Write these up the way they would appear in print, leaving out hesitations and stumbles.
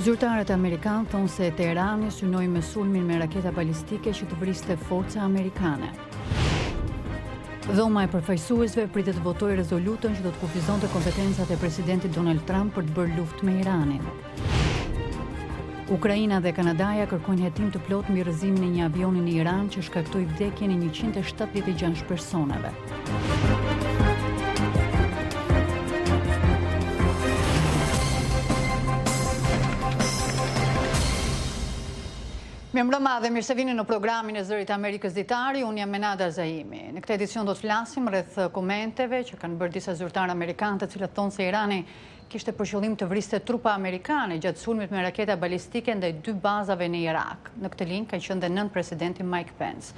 Zyrtarët amerikanë thonë se Teherani synoi me sulmin me raketa balistike që të vriste forca amerikane. Dhoma e përfaqësuesve pritet të votojë rezolutën që do të kufizonte kompetencat e presidentit Donald Trump për të bërë luftë me Iranin. Ukraina dhe Kanadaja kërkojnë hetim të plot mbi rrëzimin e një avioni në Iran që shkaktoi vdekjen e 176 personave. Mirëmbrëma dhe mirë se vini në programin e Zërit Amerikës Ditari, unë jam Menada Zaimi. Në këtë edicion do të flasim rreth komenteve që kanë bërë disa zyrtarë amerikanë të cilët thonë se Irani kishte për qëllim të vriste trupa amerikane gjatë sulmit me raketa balistike ndaj 2 bazave në Irak. Në këtë linjë ka qenë dhe nën presidenti Mike Pence.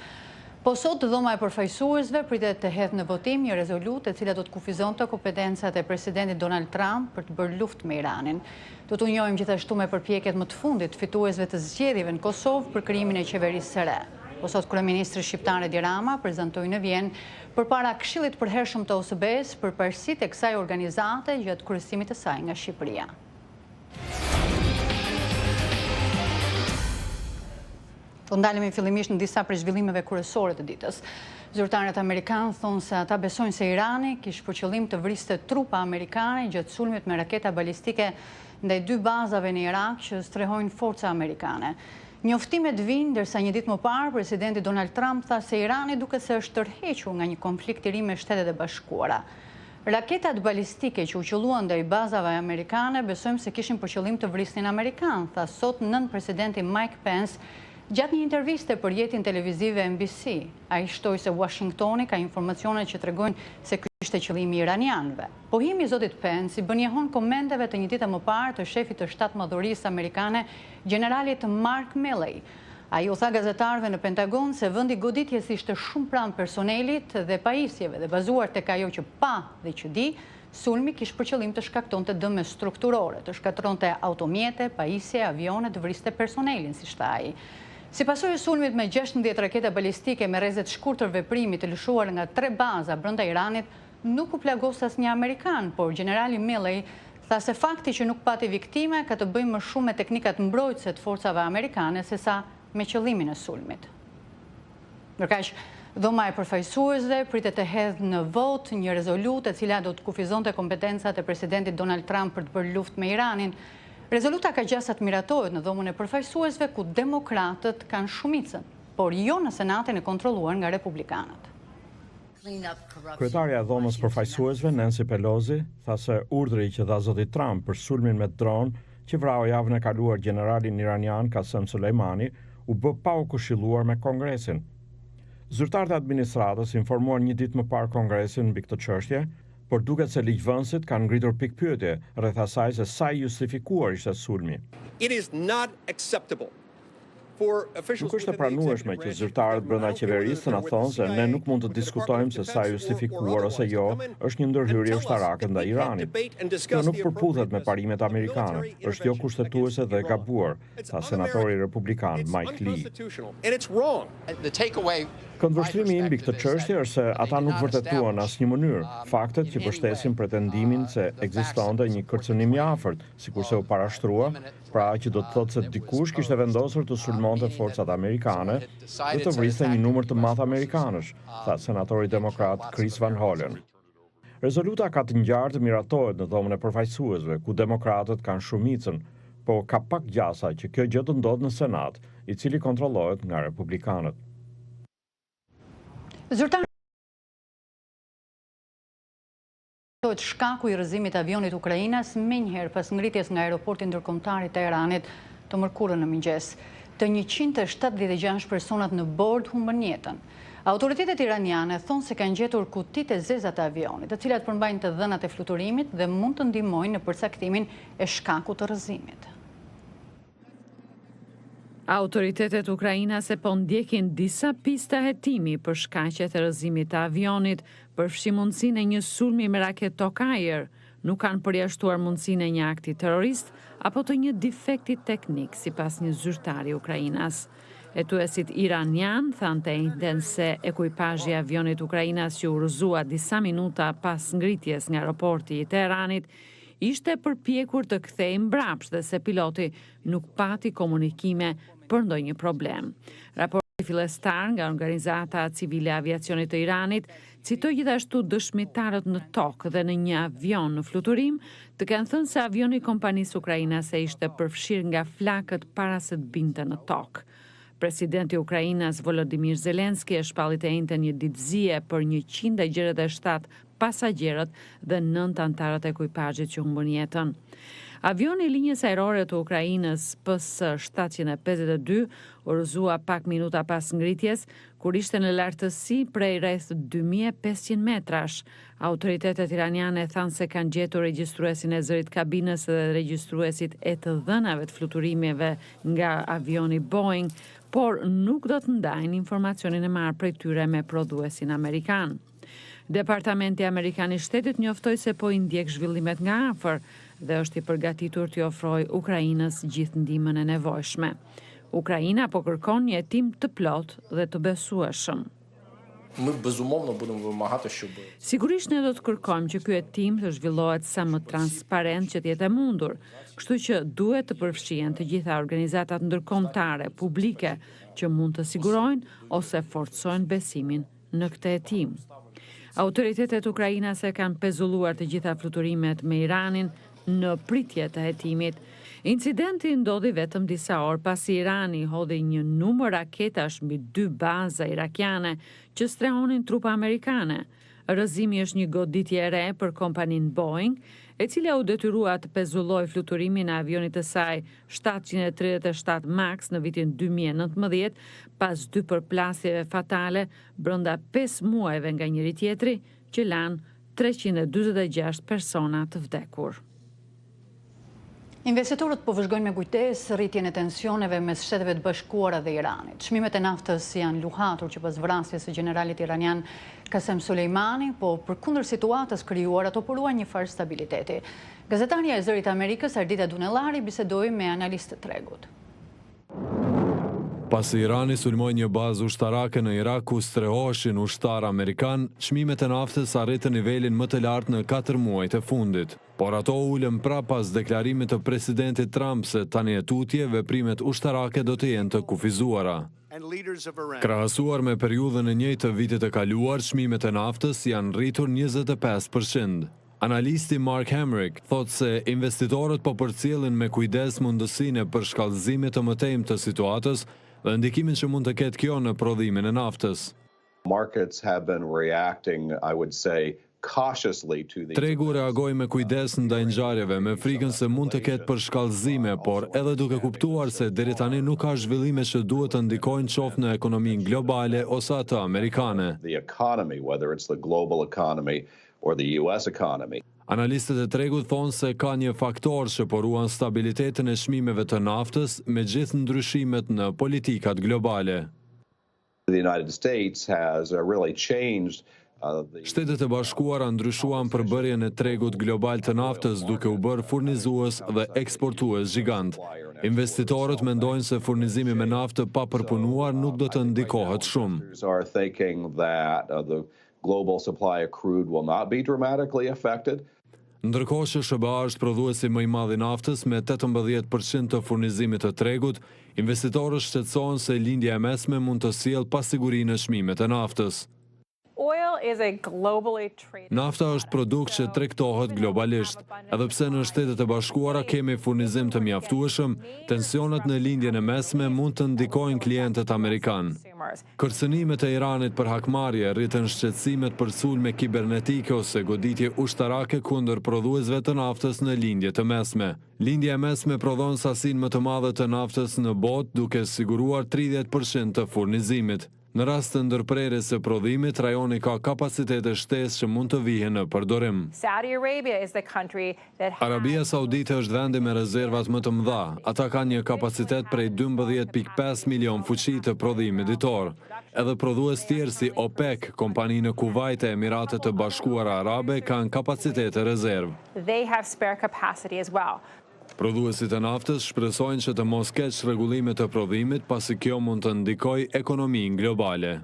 Po sot dhoma e përfaqësuesve pritet të hedhë në votim një rezolutë e cila do të kufizonte kompetencat e presidentit Donald Trump për të bërë luftë me Iranin. Do të njohim gjithashtu me përpjekjet më të fundit fituesve të zgjedhjeve në Kosovë për krijimin e qeverisë së re. Po sot kryeministri shqiptar Edi Rama prezantoi në Vjenë përpara Këshillit të Përhershëm të OSBE-s përparësitë e kësaj organizate gjatë kryesimit të saj nga Shqipëria. Do ndalemi fillimisht në disa prej zhvillimeve kryesore të ditës. Zyrtarët amerikanë thonë se ata besojnë se Irani kishte për qëllim të vriste trupa amerikane gjatë sulmit me raketa balistike ndaj 2 bazave në Irak që strehojnë forca amerikane. Njoftimet vinë ndërsa një ditë më parë presidenti Donald Trump tha se Irani duket se është tërhequr nga një konflikt i ri me Shtetet e Bashkuara. Raketat balistike që u qelluan ndaj bazave amerikane besojmë se kishin për qëllim të vrisnin amerikan, tha sot nën presidenti Mike Pence gjatë një interviste për jetën televizive NBC. Ai shtoi se Washingtoni ka informacione që tregojnë se ky ishte qëllimi iranianëve. Pohimi i zotit Pence i bën jehon komenteve të një dite më parë të shefit të shtatmadhërisë amerikane, generalit Mark Milley. Ai u tha gazetarëve në Pentagon se vendi goditjes ishte shumë pranë personelit dhe pajisjeve dhe bazuar tek ajo që pa dhe që di, sulmi kishte për qëllim të shkaktonte dëme strukturore, të shkatronte automjete, pajisje, avione, të vriste personelin, siç tha ai. Si pasojë e sulmit me 16 raketa balistike me rrezet shkurtër veprimi të lëshuar nga 3 baza brenda Iranit, nuk u plagos asnjë amerikan, por generali Milley tha se fakti që nuk pati viktime ka të bëjë më shumë me teknikat mbrojtëse të forcave amerikane sesa me qëllimin e sulmit. Ndërkaq, dhoma e përfaqësuesve pritet të hedhë në vot një rezolutë e cila do të kufizonte kompetencat e presidentit Donald Trump për të bërë luftë me Iranin. Rezoluta ka gjasat miratohet në dhomën e përfaqësuesve ku demokratët kanë shumicën, por jo në senatin e kontrolluar nga republikanët. Kryetarja e dhomës përfaqësuesve Nancy Pelosi tha se urdhri që dha zoti Trump për sulmin me dron që vrau javën e kaluar generalin iranian Qasem Soleimani u bë pa u këshilluar me Kongresin. Zyrtarët e administratës informuan një ditë më parë Kongresin mbi këtë çështje, por duket se ligjvënësit kanë ngritur pikpyetje rreth asaj se sa i justifikuar ishte sulmi. Nuk është e pranueshme që zyrtarët brenda qeverisë të na thonë se ne nuk mund të diskutojmë se sa justifikuar ose jo është një ndërhyrje ushtarake ndaj Iranit. Kjo nuk përputhet me parimet amerikane, është jo kushtetuese dhe e gabuar, tha senatori republikan Mike Lee. Këndvështrimi im mbi këtë çështje është se ata nuk vërtetuan asnjë mënyrë faktet që mbështesin pretendimin se ekzistonte një kërcënim i afërt, sikurse u parashtrua, pra që do të thotë se dikush kishte vendosur të sulmonte forcat amerikane dhe të vriste një numër të madh amerikanësh, tha senatori demokrat Chris Van Hollen. Rezoluta ka të ngjarë të miratohet në dhomën e përfaqësuesve, ku demokratët kanë shumicën, po ka pak gjasa që kjo gjë të ndodhë në Senat, i cili kontrollohet nga republikanët. Shkaku i rrëzimit të avionit ukrainas menjëherë pas ngritjes nga aeroporti ndërkombëtar i Teheranit të mërkurën në mëngjes. Të 176 personat në bord humbën jetën. Autoritetet iraniane thonë se kanë gjetur kutitë e zeza të avionit, të cilat përmbajnë të dhënat e fluturimit dhe mund të ndihmojnë në përcaktimin e shkakut të rrëzimit. Autoritetet ukrainase po ndjekin disa pista hetimi për shkaqet e rrëzimit të avionit, përfshi mundësinë e një sulmi me raket tok-ajër, nuk kanë përjashtuar mundësinë e një akti terrorist apo të një defekti teknik, sipas një zyrtari ukrainas. Hetuesit iranian thanë të njëjtën se ekuipazhi i avionit ukrainas që u rrëzua disa minuta pas ngritjes nga aeroporti i Teheranit ishte përpjekur të kthehej mbrapsht dhe se piloti nuk pati komunikime për ndonjë problem. Raporti fillestar nga Organizata Civile e Aviacionit të Iranit citoi gjithashtu dëshmitarët në tokë dhe në një avion në fluturim të kanë thënë se avioni i kompanisë ukrainase ishte përfshirë nga flakët para se të binte në tokë. Presidenti i Ukrainës Volodymyr Zelenski e shpallit e njëjtën një ditëzie për 167 pasagjerët dhe 9 anëtarët e ekipazhit që humbën jetën. Avioni i linjës ajrore të Ukrainës PS-752 urëzua pak minuta pas ngritjes, kur ishte në lartësi prej rreth 2500 metrash. Autoritetet iraniane thanë se kanë gjetur regjistruesin e zërit kabinës dhe regjistruesit e të dhënave të fluturimeve nga avioni Boeing, por nuk do të ndajnë informacionin e marrë prej tyre me prodhuesin amerikan. Departamenti Amerikan i Shtetit njoftoi se po i ndjek zhvillimet nga afër dhe është i përgatitur t'i ofrojë Ukrainës gjithë ndihmën e nevojshme. Ukraina po kërkon një hetim të plotë dhe të besueshëm. Sigurisht ne do të kërkojmë që ky hetim të zhvillohet sa më transparent që të jetë e mundur, kështu që duhet të përfshihen të gjitha organizatat ndërkombëtare, publike, që mund të sigurojnë ose forcojnë besimin në këtë hetim. Autoritetet ukrainase kanë pezulluar të gjitha fluturimet me Iranin në pritje të hetimit. Incidenti ndodhi vetëm disa orë pasi Irani hodhi një numër raketash mbi 2 baza irakiane që strehonin trupa amerikane. Rrëzimi është një goditje e re për kompaninë Boeing, e cila u detyrua të pezullojë fluturimin e avionit të saj 737 Max në vitin 2019 pas 2 përplasjeve fatale brenda 5 muajve nga njëri tjetri që lanë 346 persona të vdekur. Investitorët po vëzhgojnë me kujtesë rritjen e tensioneve mes Shteteve të Bashkuara dhe Iranit. Çmimet e naftës janë luhatur që pas vrasjes së generalit iranian Qasem Soleimani, po përkundër situatës krijuar ato poruan një farë stabiliteti. Gazetarja e Zërit Amerikës Ardita Dunellari bisedoi me analistë të tregut. Pasi Irani sulmoi një bazë ushtarake në Irak ku strehoheshin ushtar amerikan, çmimet e naftës arritën nivelin më të lartë në 4 muajt e fundit. Por ato ulën prapë pas deklarimit të presidentit Trump se tani e tutje veprimet ushtarake do të jenë të kufizuara. Krahasuar me periudhën e njëjtë të vitit të kaluar, çmimet e naftës janë rritur 25%. Analisti Mark Hamrick thotë se investitorët po përcjellin me kujdes mundësinë për shkallëzime të mëtejmë të situatës dhe ndikimin që mund të ketë kjo në prodhimin e naftës. Markets have been reacting, I would say, cautiously to the... Tregu reagoi me kujdes ndaj ngjarjeve, me frikën se mund të ketë përshkallëzime, por edhe duke kuptuar se deri tani nuk ka zhvillime që duhet të ndikojnë qoftë në ekonominë globale ose atë amerikane. The economy, whether it's the global economy or the US economy. Analistët e tregut thonë se ka një faktor që poruan stabilitetin e çmimeve të naftës me gjithë ndryshimet në politikat globale. The United States has really changed Shtetet e Bashkuara ndryshuan përbërjen e tregut global të naftës duke u bërë furnizues dhe eksportues gjigant. Investitorët mendojnë se furnizimi me naftë pa përpunuar nuk do të ndikohet shumë. Are thinking that the global supply of crude will not be dramatically affected. Ndërkohë që SBA është prodhuesi më i madh i naftës me 18% të furnizimit të tregut, investitorët shqetësohen se lindja e mesme mund të sjellë pasigurinë në çmimet e naftës. Nafta është produkt që tregtohet globalisht. Edhe pse në Shtetet e Bashkuara kemi furnizim të mjaftueshëm, tensionet në lindjen e mesme mund të ndikojnë klientët amerikanë. Kërcënimet e Iranit për hakmarrje rritën shqetësimet për sulme kibernetike ose goditje ushtarake kundër prodhuesve të naftës në lindje të mesme. Lindja e mesme prodhon sasinë më të madhe të naftës në botë duke siguruar 30% të furnizimit. Në rast të ndërprerjes së prodhimit, rajoni ka kapacitete shtesë që mund të vihen në përdorim. Arabia Saudite është vendi me rezervat më të mëdha. Ata kanë një kapacitet prej 12.5 milion fuqi të prodhimit ditor. Edhe prodhues tjerë si OPEC, kompani në Kuvajt e Emiratet të Bashkuara Arabe kanë kapacitete rezervë. Prodhuesit e naftës shpresojnë që të mos keq rregullime të prodhimit pasi kjo mund të ndikojë ekonominë globale.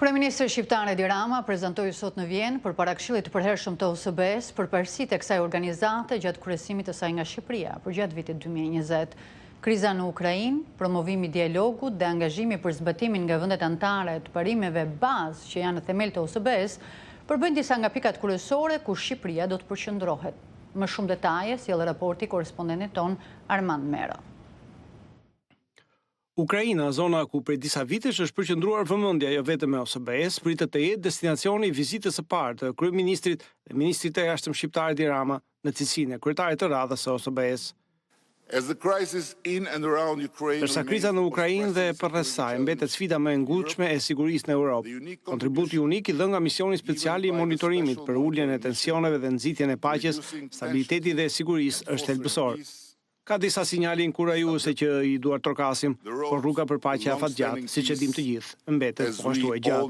Kryeministri shqiptar Edi Rama prezantoi sot në Vjenë përpara Këshillit të Përhershëm të OSBE-s përparësitë e kësaj organizate gjatë kryesimit të saj nga Shqipëria përgjatë vitit 2020. Kriza në Ukrainë, promovimi i dialogut dhe angazhimi për zbatimin nga vendet anëtare të parimeve bazë që janë në themel të OSBE-s përbëjnë disa nga pikat kryesore ku Shqipëria do të përqendrohet. Më shumë detaje sjell raporti korespondentit ton Armand Mero. Ukraina, zona ku prej disa vitesh është përqendruar vëmendja jo vetëm e OSBE-s, pritet të jetë destinacioni i vizitës së parë të kryeministrit dhe ministrit të jashtëm shqiptar Edi Rama në cilësinë e kryetarit të radhës së OSBE-s. Ndërsa kriza në Ukrainë dhe përreth saj mbetet sfida më e ngutshme e sigurisë në Europë, kontributi unik i dhënë nga misioni special i monitorimit për uljen e tensioneve dhe nxitjen e paqes, stabiliteti dhe sigurisë është thelbësor. Ka disa sinjale inkurajuese që i duar trokasim, por rruga për paqe afatgjatë, siç e dim të gjithë, mbetet po ashtu e gjatë.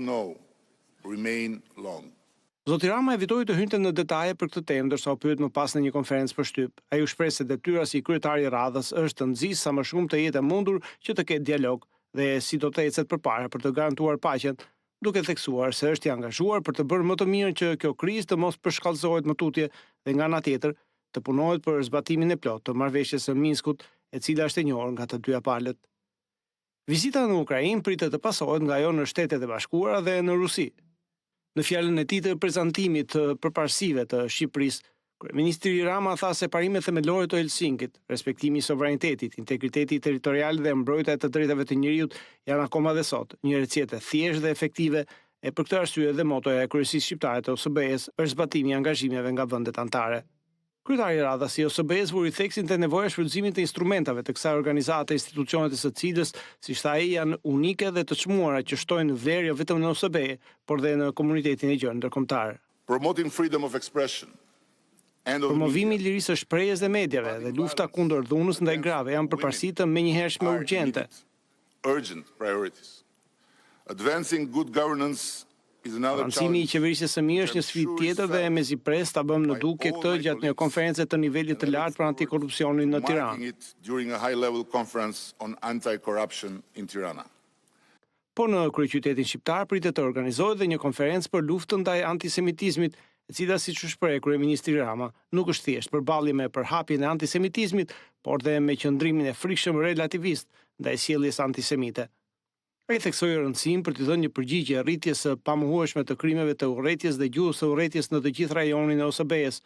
Zoti Rama evitoi të hynte në detaje për këtë temë, ndërsa u pyet më pas në një konferencë për shtyp. Ai u shpreh se detyra si kryetari i radhës është të nxjisë sa më shumë të jetë e mundur që të ketë dialog dhe si do të ecet përpara për të garantuar paqen, duke theksuar se është i angazhuar për të bërë më të mirën që kjo krizë të mos përshkallëzohet më tutje dhe nga ana tjetër të punohet për zbatimin e plotë të marrëveshjes së Minskut, e cila është e njohur nga të dyja palët. Vizita në Ukrainë pritet të pasohet nga ajo në Shtetet e Bashkuara dhe në Rusi. Në fjalën e tij të prezantimit të përparësive të Shqipërisë, kryeministri Rama tha se parimet themelore të Helsinkit, respektimi i sovranitetit, integriteti territorial dhe mbrojtja e të drejtave të njerëzit janë akoma dhe sot një recetë thjeshtë dhe efektive, e për këtë arsye dhe motoja e kryesisë shqiptare të OSBE-s është zbatimi i angazhimeve nga vendet anëtare. Kryetari i radhës i OSBE-s vuri theksin te nevoja e shfrytëzimit të instrumentave të kësaj organizate, institucionet së cilës, siç tha ai, janë unike dhe të çmuara që shtojnë vlerë jo vetëm në OSBE, por dhe në komunitetin e gjerë ndërkombëtar. Promovimi i lirisë së shprehjes dhe mediave dhe lufta kundër dhunës ndaj grave janë përparësi të menjëhershme urgjente. Avancimi i qeverisjes së mirë është një sfidë tjetër dhe mezipres ta bëjmë në dukje këtë gjatë një konference të nivelit të lartë për antikorrupsionin në Tiranë. Po në kryeqytetin shqiptar pritet të organizohet dhe një konferencë për luftën ndaj antisemitizmit, e cila siç u shpreh kryeministri Rama, nuk është thjesht përballje me përhapjen e antisemitizmit, por dhe me qëndrimin e frikshëm relativist ndaj sjelljes antisemite. Ai theksoi rëndësinë për të dhënë një përgjigje rritjes së pamohueshme të krimeve të urrëties dhe gjuhës së urrëties në të gjithë rajonin e OSBE-s.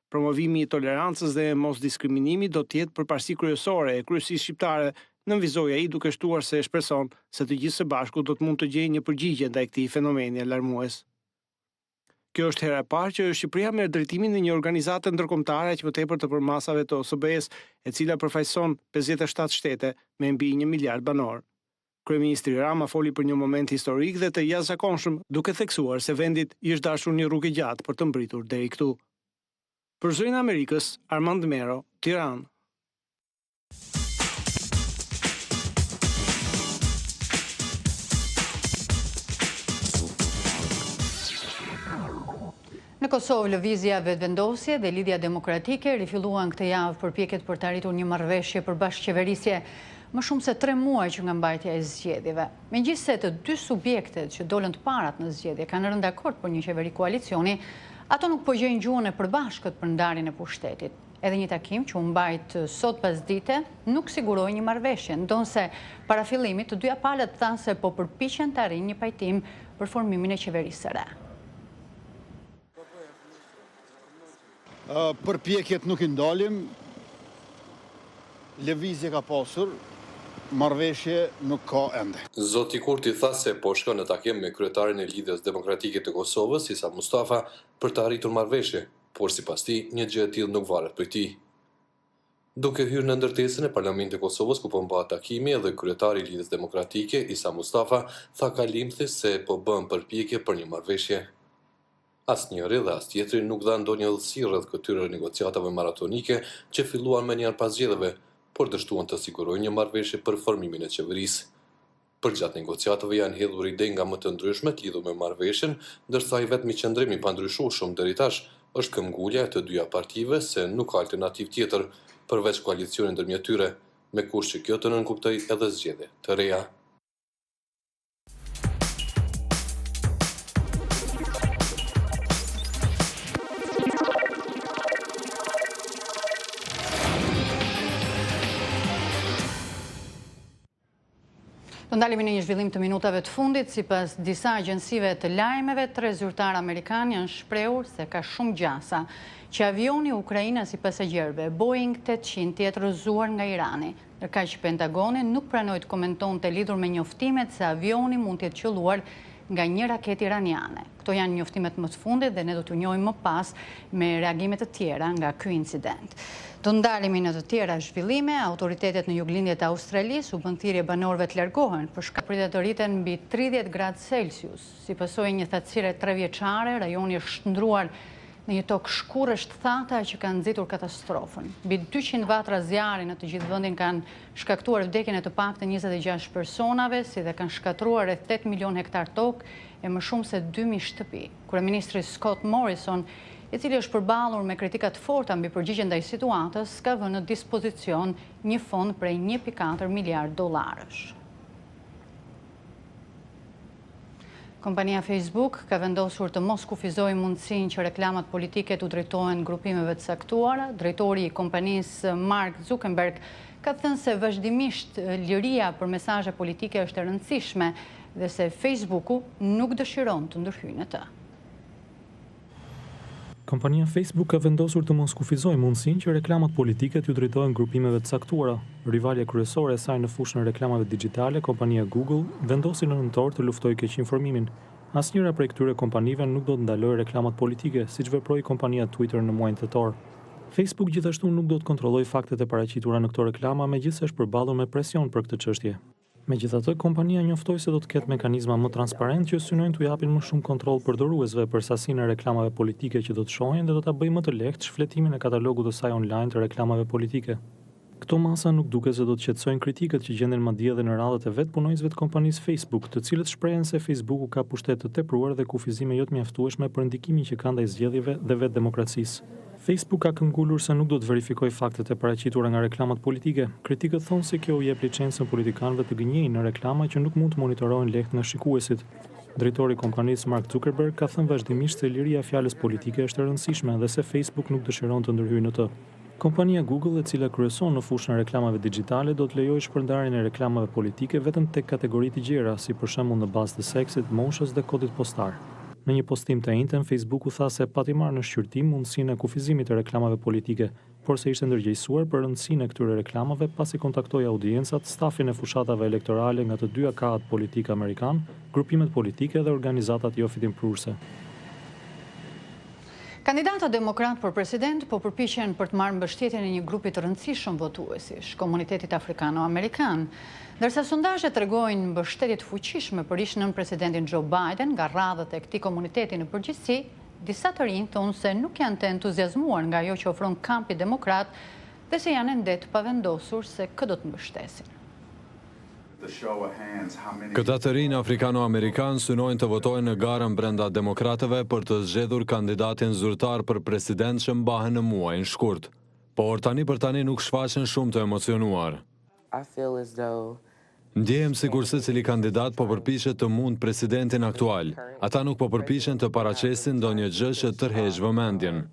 Promovimi i tolerancës dhe mosdiskriminimit do të jetë përparësi kryesore e kryesisë shqiptare, nënvizoi ai duke shtuar se shpreson se të gjithë së bashku do të mund të gjejnë një përgjigje ndaj këtij fenomeni alarmues. Kjo është hera e parë që Shqipëria merr drejtimin në një organizatë ndërkombëtare aq më tepër të përmasave të OSBE-s, e cila përfaqëson 57 shtete me mbi 1 miliard banor. Kryeministri Rama foli për një moment historik dhe të jashtëzakonshëm, duke theksuar se vendit i është dashur një rrugë gjatë për të mbritur deri këtu. Për Zërin e Amerikës, Armand Mero, Tiranë. Në Kosovë, lëvizja vetëvendosje dhe lidhja demokratike rifilluan këtë javë përpjekjet për të arritur një marrëveshje për bashkëqeverisje më shumë se 3 muaj që nga mbajtja e zgjedhjeve. Megjithse të dy subjektet që dolën të parat në zgjedhje kanë rënë dakord për një qeveri koalicioni, ato nuk po gjejnë gjuhën e përbashkët për ndarjen e pushtetit. Edhe një takim që u mbajt sot pasdite nuk siguroi një marrëveshje, ndonse para fillimit të dyja palët thanë se po përpiqen të arrijnë një pajtim për formimin e qeverisë së re. Përpjekjet nuk i ndalim, lëvizje ka pasur, marrëveshje nuk ka ende. Zoti Kurti tha se po shkon në takim me kryetarin e Lidhjes Demokratike të Kosovës, Isa Mustafa, për të arritur marrëveshje, por sipas tij një gjë e tillë nuk varet prej tij. Duke hyrë në ndërtesën e Parlamentit të Kosovës ku po mbahet takimi, edhe kryetari i Lidhjes Demokratike, Isa Mustafa, tha kalimthi se po bën përpjekje për një marrëveshje. Asnjëri dhe as tjetri nuk dha ndonjë udhësi rreth këtyre negociatave maratonike që filluan më njëherë pas zgjedhjeve, por dështuan të sigurojnë një marrëveshje për formimin e qeverisë. Përgjatë negociatave janë hedhur ide nga më të ndryshmet lidhur me marrëveshjen, ndërsa i vetmi qëndrim i pandryshueshëm deri tash është këmbgulja e të dyja partive se nuk ka alternativë tjetër përveç koalicionit ndërmjet tyre, me kush që kjo të nënkuptoj edhe zgjedhje të reja. Do ndalemi në një zhvillim të minutave të fundit, sipas disa agjensive të lajmeve, 3 zyrtarë amerikanë janë shprehur se ka shumë gjasa që avioni ukrainas i pasagerëve Boeing 800 të jetë rrëzuar nga Irani, ndërkaq që Pentagoni nuk pranoi të komentonte lidhur me njoftimet se avioni mund të jetë qelluar nga një raketë iraniane. Këto janë njoftimet më të fundit dhe ne do t'u njohim më pas me reagime të tjera nga ky incident. Do ndalemi në të tjera zhvillime. Autoritetet në juglindjet e Australisë u bën thirrje banorëve të largohen për shkak pritet të rriten mbi 30 gradë Celsius. Si pasojë një thatësire 3 vjeçare, rajoni është shndruar në një tokë shkurrësh të thata që kanë nxitur katastrofën. Mbi 200 vatra zjarri në të gjithë vendin kanë shkaktuar vdekjen e të paktën 26 personave, si dhe kanë shkatruar rreth 8 milion hektar tokë e më shumë se 2000 shtëpi. Kryeministri Scott Morrison, i cili është përballur me kritika të forta mbi përgjigjen ndaj situatës, ka vënë në dispozicion një fond prej 1.4 miliard dollarësh. Kompania Facebook ka vendosur të mos kufizojë mundësinë që reklamat politike t'u drejtohen grupimeve të caktuara. Drejtori i kompanisë Mark Zuckerberg ka thënë se vazhdimisht liria për mesazhe politike është e rëndësishme dhe se Facebooku nuk dëshiron të ndërhyjë në të. Kompania Facebook ka vendosur të mos kufizojë mundësinë që reklamat politike t'u drejtohen grupimeve të caktuara. Rivalja kryesore e saj në fushën e reklamave digjitale, kompania Google, vendosi në nëntor të luftojë keqinformimin. Asnjëra prej këtyre kompanive nuk do të ndalojë reklamat politike, siç veproi kompania Twitter në muajin tetor. Facebook gjithashtu nuk do të kontrollojë faktet e paraqitura në këto reklama, megjithëse është përballur me presion për këtë çështje. Megjithatë, kompania njoftoi se do të ketë mekanizma më transparent që synojnë t'u japin më shumë kontroll përdoruesve për sasinë e reklamave politike që do të shohin dhe do ta bëjë më të lehtë shfletimin e katalogut të saj online të reklamave politike. Këto masa nuk duket se do të qetësojnë kritikët që gjenden madje edhe në radhët e vetë punonjësve të kompanisë Facebook, të cilët shprehen se Facebooku ka pushtet të tepruar dhe kufizime jo të mjaftueshme për ndikimin që ka ndaj zgjedhjeve dhe vetë demokracisë. Facebook ka këmbgulur se nuk do të verifikojë faktet e paraqitura nga reklamat politike. Kritikët thonë se kjo u jep licencën politikanëve të gënjejnë në reklama që nuk mund të monitorohen lehtë nga shikuesit. Drejtori i kompanisë Mark Zuckerberg ka thënë vazhdimisht se liria e fjalës politike është e rëndësishme dhe se Facebook nuk dëshiron të ndërhyjë në të. Kompania Google, e cila kryeson në fushën e reklamave digjitale, do të lejojë shpërndarjen e reklamave politike vetëm tek kategoritë të gjera, si për shembull në bazë të seksit, moshës dhe kodit postar. Në një postim të njëjtën, Facebooku tha se pati marrë në shqyrtim mundësinë e kufizimit të reklamave politike, por se ishte ndërgjegjësuar për rëndësinë e këtyre reklamave pasi kontaktoi audienciat, stafin e fushatave elektorale nga të dyja krahat politik amerikan, grupimet politike dhe organizatat jo fitimprurse. Kandidata demokrat për president po përpiqen për të marrë mbështetjen e një grupi të rëndësishëm votuesish, komunitetit afrikano-amerikan, ndërsa sondazhet tregojnë mbështetje të fuqishme për ish-nën presidentin Joe Biden nga radhët e këtij komuniteti në përgjithësi, disa të rinj thonë se nuk janë të entuziazmuar nga ajo që ofron kampi demokrat dhe se janë ende të pavendosur se kë do të mbështesin. Këta të rinj afrikano-amerikan synojnë të votojnë në garën brenda demokratëve për të zgjedhur kandidatin zyrtar për president që mbahen në muajin shkurt. Por tani për tani nuk shfaqen shumë të emocionuar. Ndjehem sikur secili kandidat po përpiqet të mund presidentin aktual. Ata nuk po përpiqen të paraqesin ndonjë gjë që tërheq vëmendjen.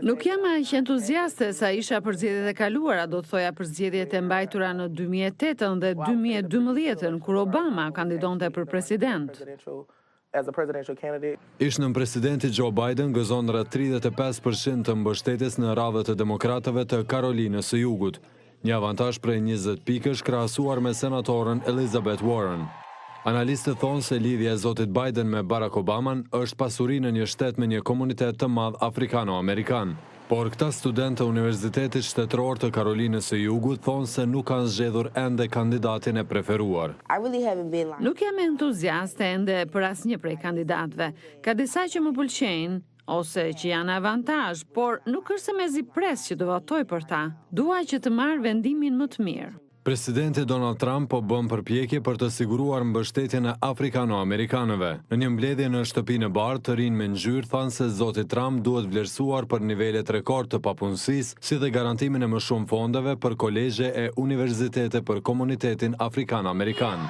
Nuk jam aq entuziaste sa isha për zgjedhjet e kaluara, do të thoja për zgjedhjet e mbajtura në 2008 dhe 2012 kur Obama kandidonte për president. Ish-nën presidenti Joe Biden gëzon rreth 35% të mbështetjes në radhët e demokratëve të Karolinës së Jugut, një avantazh prej 20 pikësh krahasuar me senatoren Elizabeth Warren. Analistët thonë se lidhja e zotit Biden me Barack Obaman është pasuri në një shtet me një komunitet të madh afrikano-amerikan. Por këta studentë të Universitetit Shtetëror të Karolinës së Jugut thonë se nuk kanë zgjedhur ende kandidatin e preferuar. Nuk jam entuziaste ende për asnjë prej kandidatëve. Ka disa që më pëlqejnë ose që janë avantazh, por nuk është se mezi pres që do votoj për ta. Dua që të marr vendimin më të mirë. Presidenti Donald Trump po bën përpjekje për të siguruar mbështetjen e afrikano-amerikanëve. Në një mbledhje në shtëpinë e bardhë, të rinj me ngjyrë thanë se zoti Trump duhet vlerësuar për nivelet rekord të papunësisë, si dhe garantimin e më shumë fondeve për kolegje e universitete për komunitetin afrikan-amerikan.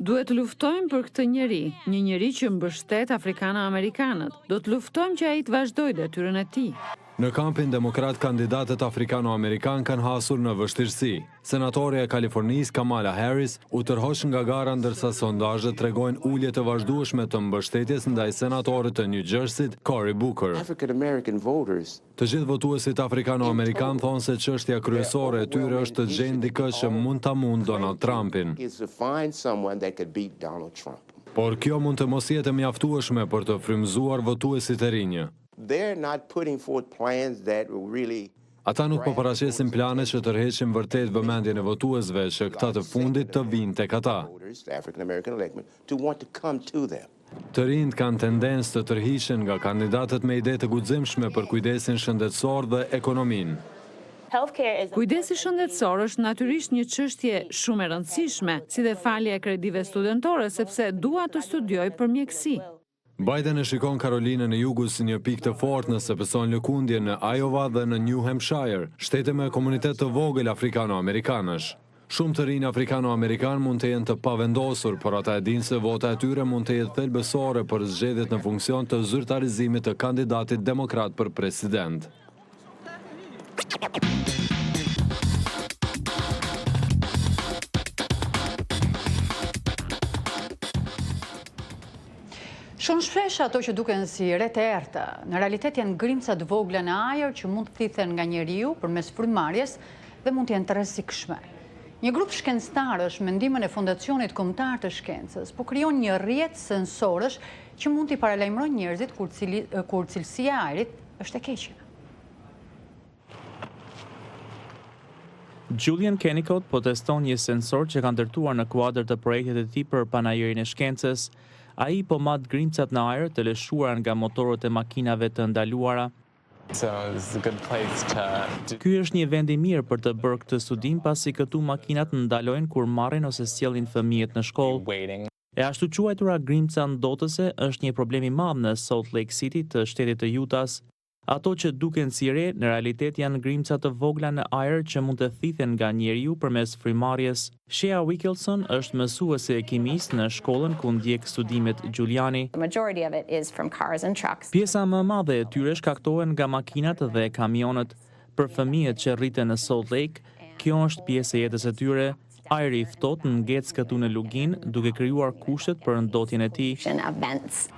Duhet të luftojmë për këtë njeri që mbështet afrikano-amerikanët. Do të luftojmë që ai të vazhdojë detyrën e tij. Në kampin demokrat, kandidatët afrikano-amerikan kanë hasur në vështirësi. Senatorja e Kalifornisë Kamala Harris u tërhosh nga gara ndërsa sondazhet tregojnë ulje të vazhdueshme të mbështetjes ndaj senatorit të New Jerseyt, Cory Booker. Të gjithë votuesit afrikano-amerikan thonë se çështja kryesore e tyre është të gjejnë dikë që mund ta mund Donald Trumpin. Por kjo mund të mos jetë mjaftueshme për të frymëzuar votuesit e rinj. Ata nuk po paraqesin plane që tërheqin vërtet vëmendjen e votuesve që këta të fundit të vinë tek ata. Të rinjt kanë tendencë të tërhiqen nga kandidatët me ide të guximshme për kujdesin shëndetësor dhe ekonominë. Kujdesi shëndetësor është natyrisht një çështje shumë e rëndësishme, si dhe falja e kredive studentore, sepse dua të studioj për mjekësi. Biden e shikon Karolinën e Jugut si një pikë të fortë nëse beson lëkundje në Iowa dhe në New Hampshire, shtete me komunitet të vogël afrikano-amerikanësh. Shumë të rinj afrikano-amerikan mund të jenë të pavendosur, por ata e dinë se vota e tyre mund të jetë thelbësore për zgjedhjet në funksion të zyrtarizimit të kandidatit demokrat për president. Shumë shpesh ato që duken si re të errta, në realitet janë grimca të vogla në ajër që mund të thithen nga njeriu përmes frymëmarrjes dhe mund të jenë të rrezikshme. Një grup shkencëtarësh me ndihmën e Fondacionit Kombëtar të Shkencës po krijon një rrjet sensorësh që mund t'i paralajmërojnë njerëzit kur cilësia e ajrit është e keqe. Julian Kennicott po teston një sensor që ka ndërtuar në kuadër të projektit e tij për panajirin e shkencës. Ai po mat grimcat në ajër të lëshuara nga motorët e makinave të ndaluara. Ky është një vend i mirë për të bërë këtë studim pasi këtu makinat ndalojnë kur marrin ose sjellin fëmijët në shkollë. E ashtu quajtura grimca ndotëse është një problem i madh në Salt Lake City të shtetit të Utahs. Ato që duken si re, në realitet janë grimca të vogla në ajër që mund të thithen nga njeriu përmes frymëmarrjes. Shea Wickelson është mësuese e kimisë në shkollën ku ndjek studimet Giuliani. Pjesa më e madhe e tyre shkaktohen nga makinat dhe kamionët. Për fëmijët që rriten në Salt Lake, kjo është pjesë e jetës e tyre. Ajri i ftohtë ngec këtu në lugin, duke krijuar kushtet për ndotjen e tij.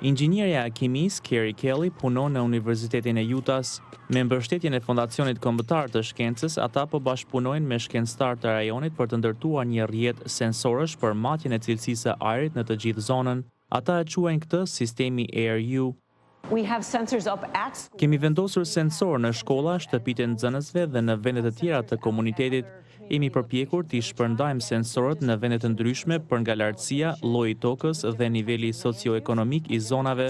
Inxhinierja e kimisë Kerry Kelly punon në Universitetin e Utahs. Me mbështetjen e Fondacionit Kombëtar të Shkencës, ata po bashkëpunojnë me shkencëtar të rajonit për të ndërtuar një rrjet sensorësh për matjen e cilësisë së ajrit në të gjithë zonën. Ata e quajnë këtë sistemi AirU. Kemi vendosur sensor në shkolla, shtëpitë e nxënësve dhe në vendet e tjera të komunitetit. Jemi përpjekur t'i shpërndajmë sensorët në vende të ndryshme për nga lartësia, lloji i tokës dhe niveli socioekonomik i zonave.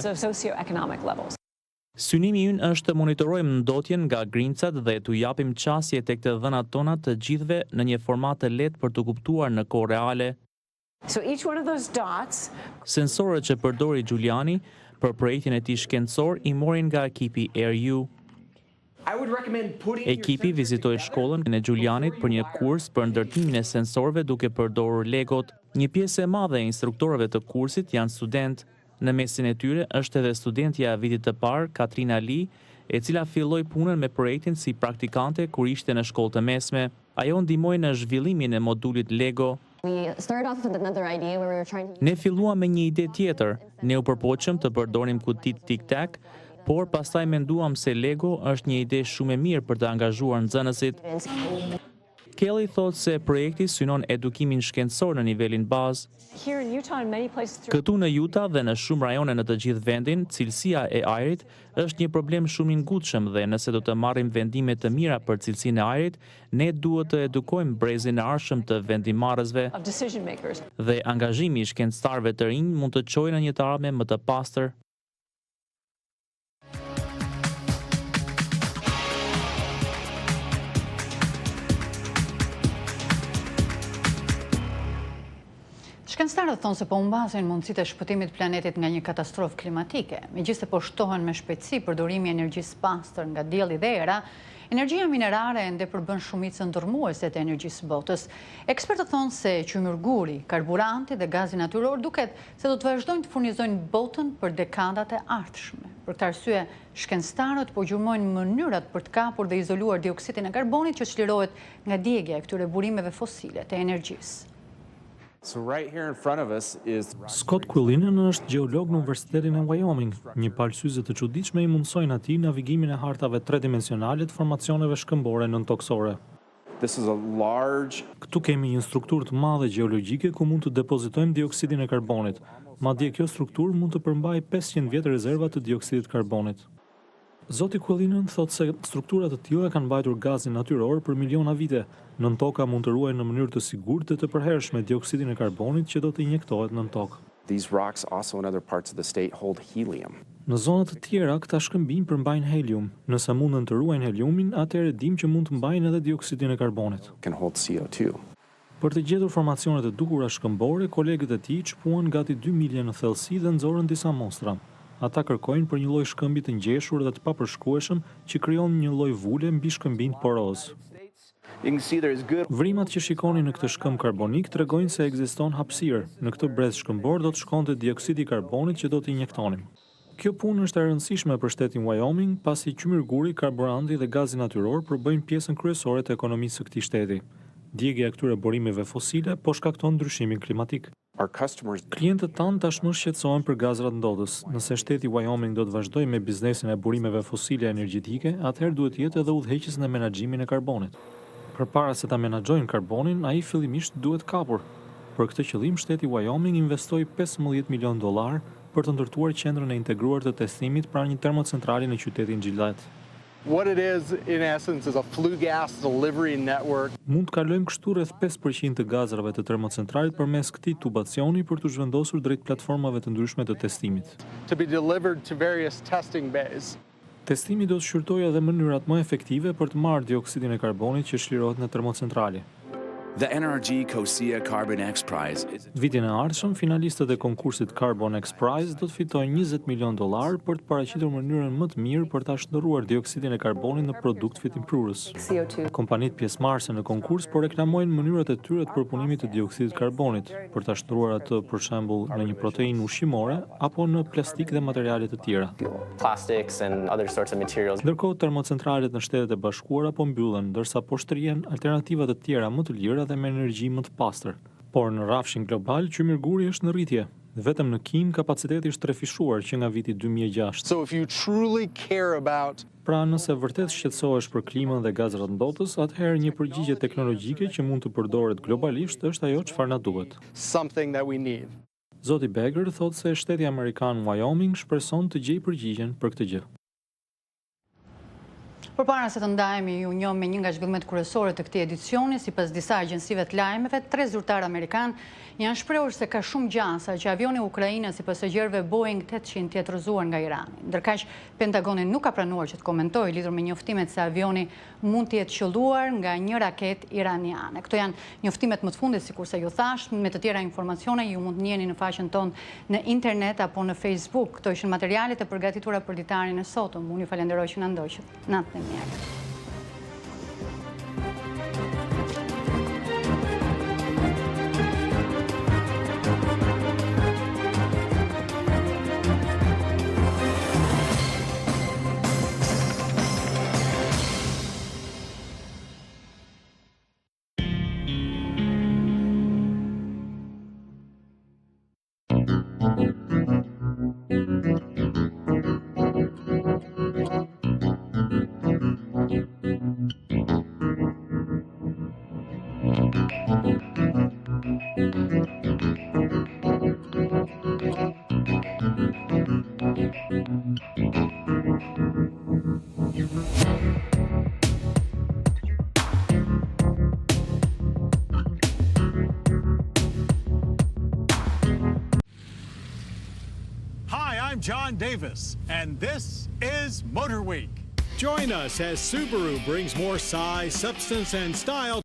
Synimi ynë është të monitorojmë ndotjen nga grimcat dhe t'u japim qasje tek të dhënat tona të gjithëve në një format të lehtë për të kuptuar në kohë reale. Sensorët që përdori Giuliani për projektin e tij shkencor i morin nga ekipi AirU. Ekipi vizitoi shkollën e Giulianit për një kurs për ndërtimin e sensorëve duke përdorur legot. Një pjesë e madhe e instruktorëve të kursit janë student. Në mesin e tyre është edhe studentja e vitit të parë, Katrina Lee, e cila filloi punën me projektin si praktikante kur ishte në shkollë të mesme. Ajo ndihmoi në zhvillimin e modulit Lego. Ne filluam me një ide tjetër. Ne u përpoqëm të përdorim kutitë tic-tac, por pastaj menduam se Lego është një ide shumë e mirë për të angazhuar nxënësit. Kelly thotë se projekti synon edukimin shkencor në nivelin bazë. Këtu në Utah dhe në shumë rajone në të gjithë vendin, cilësia e ajrit është një problem shumë i ngutshëm dhe nëse do të marrim vendime të mira për cilësinë e ajrit, ne duhet të edukojmë brezin e ardhshëm të vendimarrësve. Dhe angazhimi i shkencëtarëve të rinj mund të çojë në një të ardhme më të pastër. Shkencëtarët thonë se po humbasin mundësitë e shpëtimit planetit nga një katastrofë klimatike. Megjithëse po shtohen me shpejtësi përdorimi i energjisë pastër nga dielli dhe era, Energjia minerare ende përbën shumicën ndërmuese të energjisë botës. Ekspertët thonë se qymërguri, karburanti dhe gazi natyror duket se do të vazhdojnë të furnizojnë botën për dekadat e ardhshme. Për këtë arsye, shkencëtarët po gjurmojnë mënyrat për të kapur dhe izoluar dioksidin e karbonit që çlirohet nga djegja e këtyre burimeve fosile të energjisë. Scott Quillinen është gjeolog në Universitetin e Wyoming. Një palë syze të çuditshme i mundsojnë atij navigimin e hartave tridimensionale të formacioneve shkëmbore nëntoksore. Këtu kemi një strukturë të madhe gjeologjike ku mund të depozitojmë dioksidin e karbonit. Madje kjo strukturë mund të përmbajë 500 vjet rezerva të dioksidit karbonit. Zoti Quillinen thotë se strukturat të tilla kanë mbajtur gazin natyror për miliona vite. Nën toka mund të ruajnë në mënyrë të sigurt dhe të përhershme dioksidin e karbonit që do të injektohet nën tokë. Në zonat të tjera, këta shkëmbinj përmbajnë helium. Nëse mundën të ruajnë heliumin, atëherë dim që mund të mbajnë edhe dioksidin e karbonit. Për të gjetur formacionet e dukura shkëmbore, kolegët e tij çpuan gati 2 milje në thellësi dhe nxorën disa mostra. Ata kërkojnë për një lloj shkëmbi të ngjeshur dhe të papërshkrueshëm që krijon një lloj vule mbi shkëmbin poroz. Vrimat që shikoni në këtë shkëmb karbonik tregojnë se ekziston hapësirë. Në këtë brez shkëmbor do të shkonte dioksidi i karbonit që do të injektonim. Kjo punë është e rëndësishme për shtetin Wyoming, pasi qymërguri, karburanti dhe gazi natyror përbëjnë pjesën kryesore të ekonomisë së këtij shteti. Djegja e këtyre burimeve fosile po shkakton ndryshimin klimatik. Klientët tanë tashmë shqetësohen për gazrat ndodës. Nëse shteti Wyoming do të vazhdojë me biznesin e burimeve fosile energjetike, atëherë duhet jetë edhe udhëheqës në menaxhimin e karbonit. Përpara se ta menaxhojnë karbonin, ai fillimisht duhet kapur. Për këtë qëllim, shteti Wyoming investoi $15 milion për të ndërtuar qendrën e integruar të testimit pranë një termocentrali në qytetin Gillette. What it is, in essence, is a flue gas delivery network. Mund të kalojmë kështu rreth 5% të gazrave të termocentralit përmes këtij tubacioni për të zhvendosur drejt platformave të ndryshme të testimit. To be delivered to various testing bays. Testimi do të shqyrtojë edhe mënyrat më efektive për të marrë dioksidin e karbonit që shlirohet në termocentrali. The NRG COSIA Carbon X Prize. Vitin e ardhshëm, finalistët e konkursit Carbon X Prize do të fitojnë $20 milion për të paraqitur mënyrën më të mirë për ta shndërruar dioksidin e karbonit në produkt fitimprurës. Kompanitë pjesëmarrëse në konkurs po reklamojnë mënyrat e tyre të përpunimit të dioksidit karbonit, për ta shtruar atë për shembull në një proteinë ushqimore apo në plastik dhe materiale të tjera. Ndërkohë termocentralet në Shtetet e Bashkuara po mbyllen, ndërsa po shtrihen alternativa të tjera më të lira dhe me energji më të pastër. Por në rrafshin global, qymërguri është në rritje. Vetëm në Kinë kapaciteti është trefishuar që nga viti 2006. Pra nëse vërtet shqetësohesh për klimën dhe gazrat ndotës, atëherë një përgjigje teknologjike që mund të përdoret globalisht është ajo çfarë na duhet. Zoti Beger thotë se shteti amerikan Wyoming shpreson të gjejë përgjigjen për këtë gjë. Përpara se të ndajemi, ju njohëm me një nga zhvillimet kryesore të këtij edicioni, sipas disa agjensive të lajmeve, 3 zyrtarë amerikan janë shprehur se ka shumë gjasa që avioni i Ukrainës si pasagerëve Boeing 800 tjetërzuar nga Irani. Ndërkaq, Pentagoni nuk ka pranuar që të komentojë lidhur me njoftimet se avioni mund të jetë qelluar nga një raketë iraniane. Këto janë njoftimet më të fundit, sikurse ju thash, me të tjera informacione ju mund të njiheni në faqen tonë në internet apo në Facebook. Këto ishin materialet e përgatitura për ditarin e sotëm. Unë ju falenderoj që na ndoqët. Natën e mirë. I'm John Davis, and this is Motor Week. Join us as Subaru brings more size, substance, and style